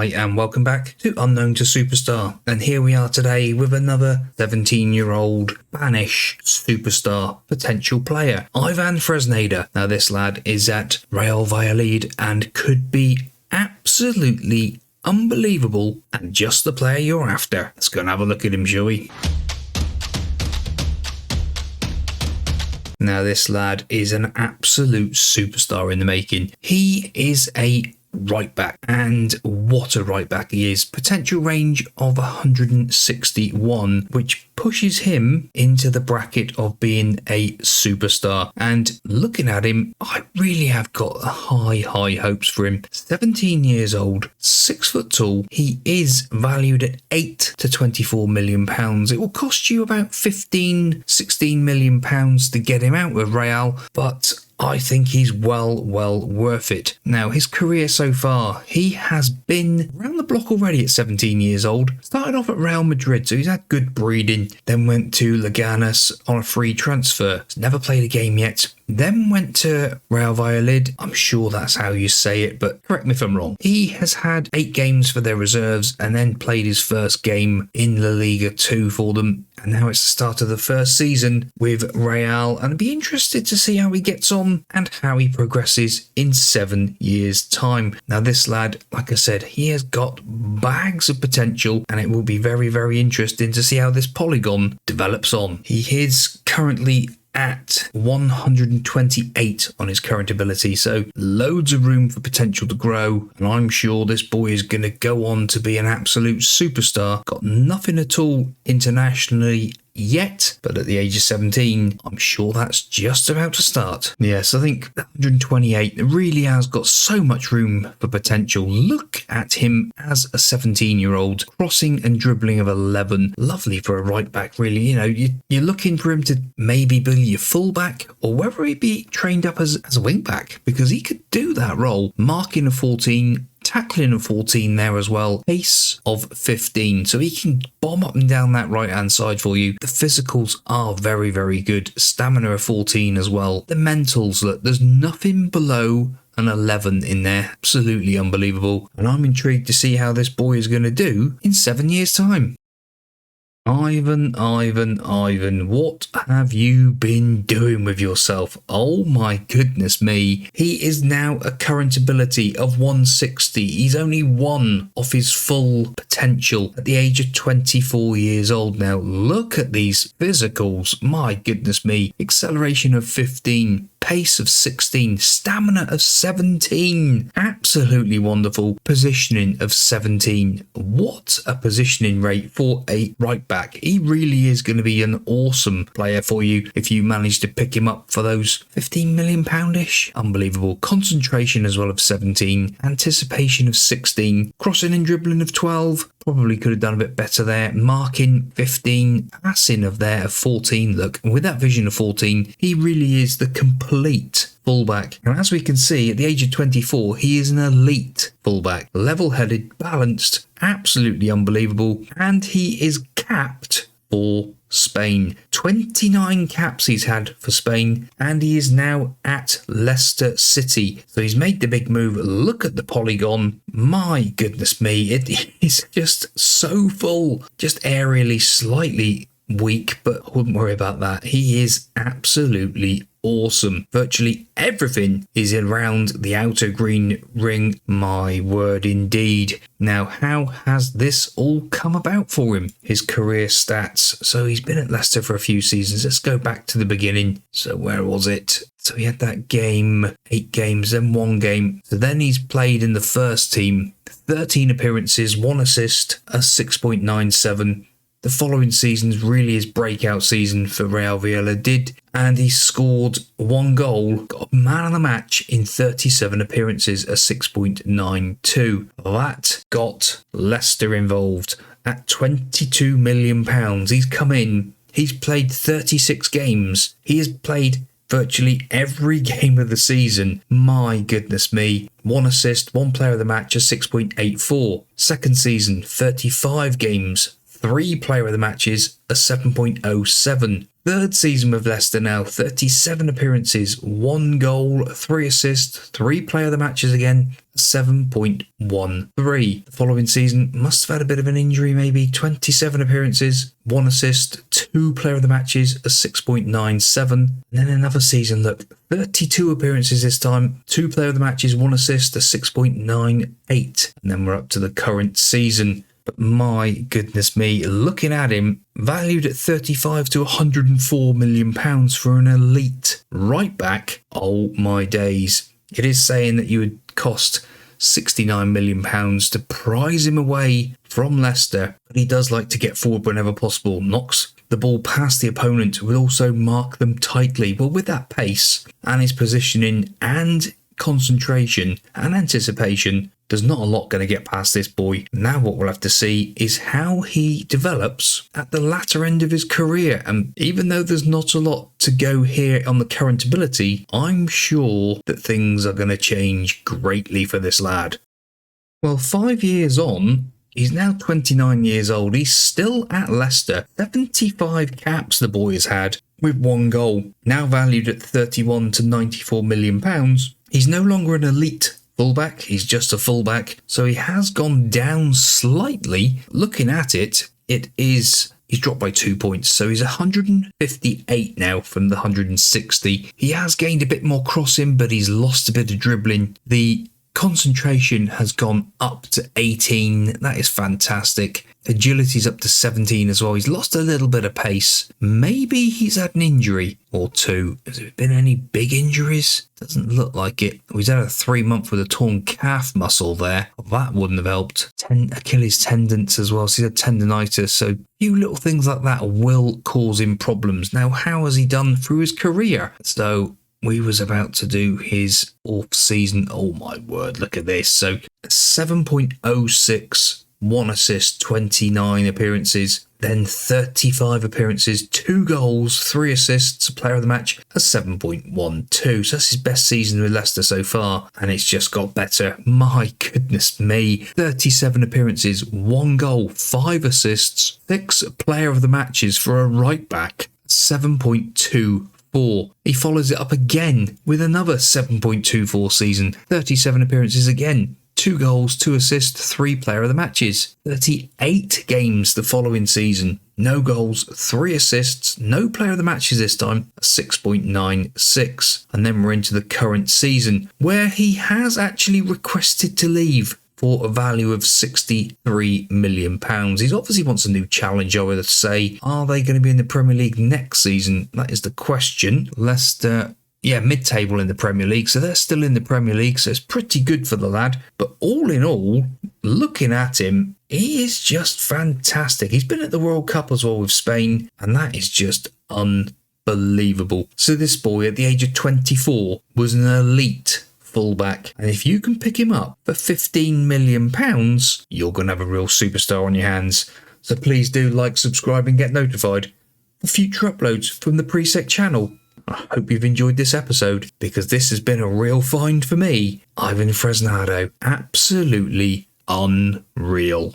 Hi and welcome back to Unknown to Superstar, and here we are today with another 17-year-old Spanish superstar potential player, Ivan Fresneda. Now this lad is at Real Valladolid and could be absolutely unbelievable and just the player you're after. Let's go and have a look at him, shall we? Now this lad is an absolute superstar in the making. He is a right back, and what a right back he is. Potential range of 161, which pushes him into the bracket of being a superstar. And looking at him, I really have got high hopes for him. 17 years old, 6 foot tall. He is valued at 8 to 24 million pounds. It will cost you about 15-16 million pounds to get him out of Real, but I think he's well worth it. Now, his career so far, he has been around the block already at 17 years old. Started off at Real Madrid, so he's had good breeding. Then went to Leganes on a free transfer. He's never played a game yet. Then went to Real Valladolid. I'm sure that's how you say it, but correct me if I'm wrong. He has had 8 games for their reserves and then played his first game in La Liga 2 for them. And now it's the start of the first season with Real, and I'd be interested to see how he gets on and how he progresses in 7 years' time. Now this lad, like I said, he has got bags of potential, and it will be very interesting to see how this polygon develops on. He is currently at 128 on his current ability, so loads of room for potential to grow, and I'm sure this boy is going to go on to be an absolute superstar. Got nothing at all internationally yet, but at the age of 17, I'm sure that's just about to start. Yes, I think 128 really has got so much room for potential. Look at him as a 17-year-old, crossing and dribbling of 11. Lovely for a right back, really. You know, you're looking for him to maybe be your fullback, or whether he be trained up as a wing back, because he could do that role. Marking a 14, tackling of 14 there as well, pace of 15, so he can bomb up and down that right hand side for you. The physicals are very good, stamina of 14 as well. The mentals, look, there's nothing below an 11 in there. Absolutely unbelievable, and I'm intrigued to see how this boy is going to do in 7 years' time. Ivan, what have you been doing with yourself? Oh my goodness me. He is now a current ability of 160. He's only one off his full potential at the age of 24 years old now. Look at these physicals. My goodness me. Acceleration of 15. Pace of 16, stamina of 17, absolutely wonderful. Positioning of 17. What a positioning rate for a right back. He really is going to be an awesome player for you if you manage to pick him up for those 15 million poundish. Unbelievable. Concentration as well of 17, anticipation of 16, crossing and dribbling of 12. Probably could have done a bit better there. Marking 15, passing of 14. Look, with that vision of 14, he really is the complete fullback. And as we can see, at the age of 24, he is an elite fullback. Level-headed, balanced, absolutely unbelievable. And he is capped for Spain. 29 caps he's had for Spain, and he is now at Leicester City. So he's made the big move. Look at the polygon. My goodness me, it is just so full. Just aerially slightly weak, but I wouldn't worry about that. He is absolutely awesome. Virtually everything is around the outer green ring. My word indeed. Now, how has this all come about for him? His career stats. So he's been at Leicester for a few seasons. Let's go back to the beginning. So where was it? So he had that game, 8 games, then 1 game. So then he's played in the first team, 13 appearances, 1 assist, a 6.97. The following season's really his breakout season for Real Valladolid, and he scored 1 goal, got man of the match in 37 appearances, a 6.92. That got Leicester involved at £22 million. He's come in, he's played 36 games, he has played virtually every game of the season. My goodness me. 1 assist, 1 player of the match, a 6.84. Second season, 35 games, 3 player of the matches, a 7.07. Third season with Leicester now, 37 appearances, 1 goal, 3 assists, 3 player of the matches again, 7.13. The following season must have had a bit of an injury maybe, 27 appearances, 1 assist, 2 player of the matches, a 6.97. And then another season, look, 32 appearances this time, 2 player of the matches, 1 assist, a 6.98. And then we're up to the current season. But my goodness me, looking at him, valued at 35 to 104 million pounds for an elite right back. Oh my days. It is saying that you would cost 69 million pounds to prize him away from Leicester, but he does like to get forward whenever possible, knocks the ball past the opponent, will also mark them tightly. But with that pace and his positioning and concentration and anticipation, there's not a lot going to get past this boy. Now what we'll have to see is how he develops at the latter end of his career. And even though there's not a lot to go here on the current ability, I'm sure that things are going to change greatly for this lad. Well, 5 years on, he's now 29 years old. He's still at Leicester. 75 caps the boy has had with 1 goal. Now valued at 31 to 94 million pounds. He's no longer an elite fullback, he's just a fullback, so he has gone down slightly. Looking at it, he's dropped by 2 points, so he's 158 now from the 160. He has gained a bit more crossing, but he's lost a bit of dribbling. The concentration has gone up to 18. That is fantastic. Agility's up to 17 as well. He's lost a little bit of pace. Maybe he's had an injury or two. Has there been any big injuries? Doesn't look like it. He's had a 3 month with a torn calf muscle there. That wouldn't have helped. Achilles tendons as well. So he's had tendonitis. So a few little things like that will cause him problems. Now, how has he done through his career? So we was about to do his off season. Oh my word, look at this. So 7.06, 1 assist, 29 appearances, then 35 appearances, 2 goals, 3 assists, player of the match, a 7.12. So that's his best season with Leicester so far, and it's just got better. My goodness me. 37 appearances, 1 goal, 5 assists, 6 player of the matches for a right back, 7.24. He follows it up again with another 7.24 season, 37 appearances again, 2 goals, 2 assists, 3 player of the matches, 38 games the following season, no goals, 3 assists, no player of the matches this time, 6.96. And then we're into the current season, where he has actually requested to leave for a value of £63 million. He obviously wants a new challenge, I would say. Are they going to be in the Premier League next season? That is the question. Leicester, mid-table in the Premier League, so they're still in the Premier League, so it's pretty good for the lad. But all in all, looking at him, he is just fantastic. He's been at the World Cup as well with Spain, and that is just unbelievable. So this boy, at the age of 24, was an elite fullback, and if you can pick him up for £15 million, you're going to have a real superstar on your hands. So please do like, subscribe and get notified for future uploads from the Presec channel. I hope you've enjoyed this episode, because this has been a real find for me. Ivan Fresneda, absolutely unreal.